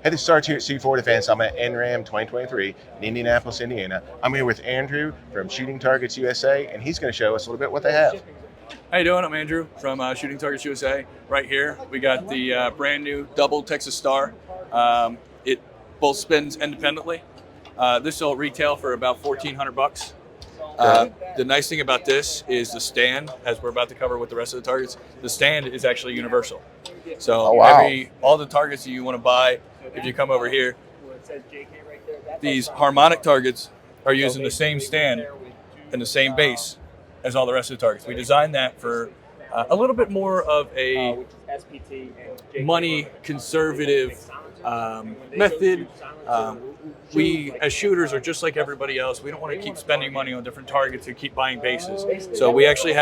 Hey, this is Sarge here at C4 Defense. I'm at NRAM 2023 in Indianapolis, Indiana. I'm here with Andrew from Shooting Targets U.S.A, and he's going to show us a little bit what they have. How you doing? I'm Andrew from Shooting Targets U.S.A. Right here, we got the brand new double Texas Star. It both spins independently. This will retail for about $1,400. The nice thing about this is the stand, as we're about to cover with the rest of the targets, the stand is actually universal. So all the targets that you want to buy, if you come over here, these Harmonic targets are using the same stand and the same base as all the rest of the targets. We designed that for a little bit more of a money conservative method. We, as shooters, are just like everybody else. We don't want to keep spending money on different targets and keep buying bases. So we actually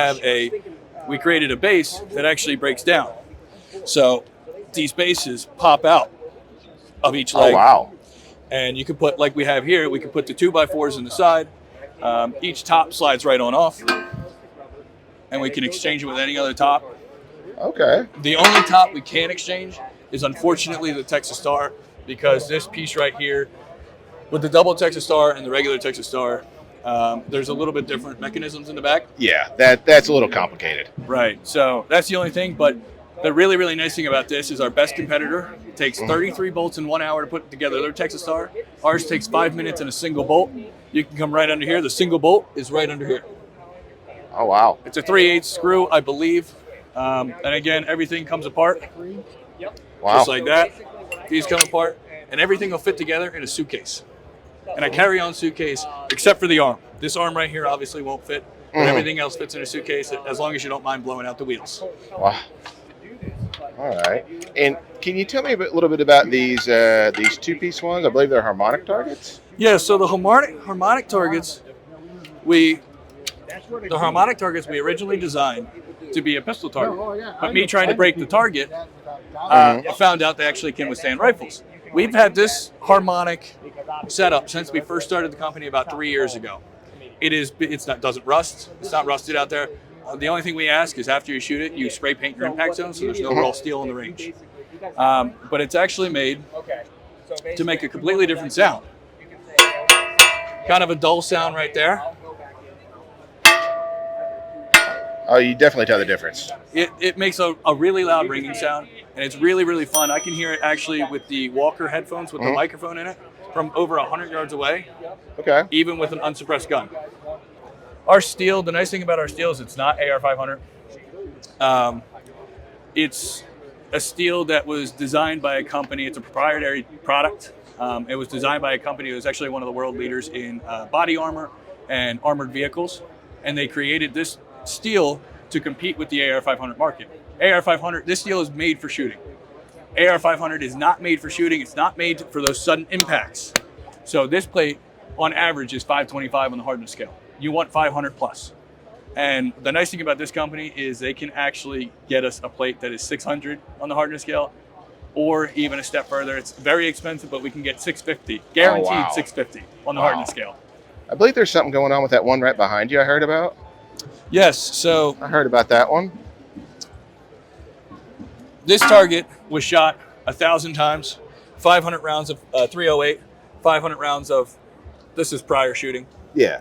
we created a base that actually breaks down. So these bases pop out of each leg. Oh, wow. And you can put, like we have here, we can put the 2x4s in the side. Each top slides right on off. And we can exchange it with any other top. Okay. The only top we can't exchange is, unfortunately, the Texas Star, because this piece right here, with the double Texas Star and the regular Texas Star, there's a little bit different mechanisms in the back. Yeah, that's a little complicated. Right. So that's the only thing. But the really, really nice thing about this is our best competitor takes 33 bolts in 1 hour to put together their Texas Star. Ours takes 5 minutes in a single bolt. You can come right under here. The single bolt is right under here. Oh, wow. It's a 3/8 screw, I believe. And again, everything comes apart. Wow. Just like that. These come apart, and everything will fit together in a suitcase. And a carry-on suitcase, except for the arm. This arm right here obviously won't fit, but everything else fits in a suitcase as long as you don't mind blowing out the wheels. Wow. All right. And can you tell me a little bit about these two-piece ones? I believe they're Harmonic targets. Yeah. So the Harmonic targets, we originally designed to be a pistol target, but me trying to break the target, I found out they actually can withstand rifles. We've had this Harmonic setup since we first started the company about 3 years ago. Doesn't rust. It's not rusted out there. The only thing we ask is after you shoot it, you spray paint your impact zone so there's no raw steel in the range. But it's actually made to make a completely different sound. Kind of a dull sound right there. Oh, you definitely tell the difference. It makes a really loud ringing sound, and it's really, really fun. I can hear it actually with the Walker headphones with the microphone in it from over 100 yards away, even with an unsuppressed gun. Our steel, the nice thing about our steel is it's not AR-500. It's a steel that was designed by a company. It's a proprietary product. It was designed by a company that was actually one of the world leaders in body armor and armored vehicles, and they created this steel to compete with the AR-500 market. AR-500, this steel is made for shooting. AR-500 is not made for shooting. It's not made for those sudden impacts. So this plate, on average, is 525 on the hardness scale. You want 500 plus. And the nice thing about this company is they can actually get us a plate that is 600 on the hardness scale, or even a step further. It's very expensive, but we can get 650, guaranteed 650 on the hardness scale. I believe there's something going on with that one right behind you I heard about. Yes, so I heard about that one. This target was shot 1,000 times, 500 rounds of 308, 500 rounds of, this is prior shooting. Yeah.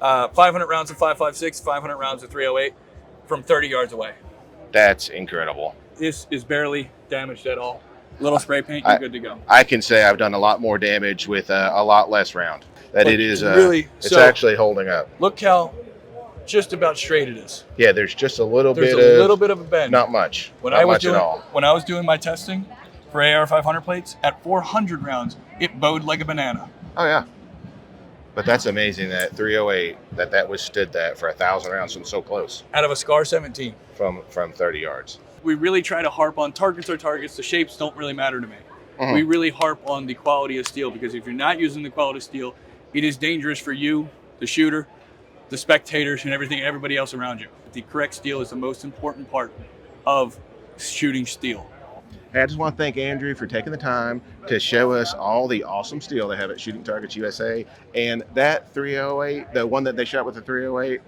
500 rounds of 5.56, 500 rounds of 308 from 30 yards away. That's incredible. This is barely damaged at all. Little spray paint, you're good to go. I can say I've done a lot more damage with a lot less round. But it is really, it's actually holding up. Look how just about straight it is. Yeah, there's just a little bit of a bend. Not much. When I was doing my testing for AR-500 plates at 400 rounds, it bowed like a banana. Oh yeah. But that's amazing that 308 that withstood that for 1,000 rounds from so close. Out of a Scar 17 from 30 yards. We really try to harp on targets are targets. The shapes don't really matter to me. We really harp on the quality of steel, because if you're not using the quality of steel, it is dangerous for you, the shooter, the spectators, and everybody else around you. The correct steel is the most important part of shooting steel. Hey, I just want to thank Andrew for taking the time to show us all the awesome steel they have at Shooting Targets USA. And that 308, the one that they shot with the 308,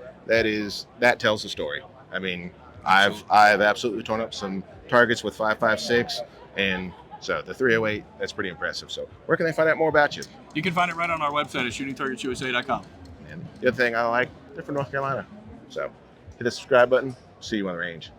that tells the story. I mean, I've absolutely torn up some targets with 5.56, and So the 308, that's pretty impressive. So where can they find out more about you? You can find it right on our website at shootingtargetsusa.com. And the other thing I like, they're from North Carolina. So hit the subscribe button. See you on the range.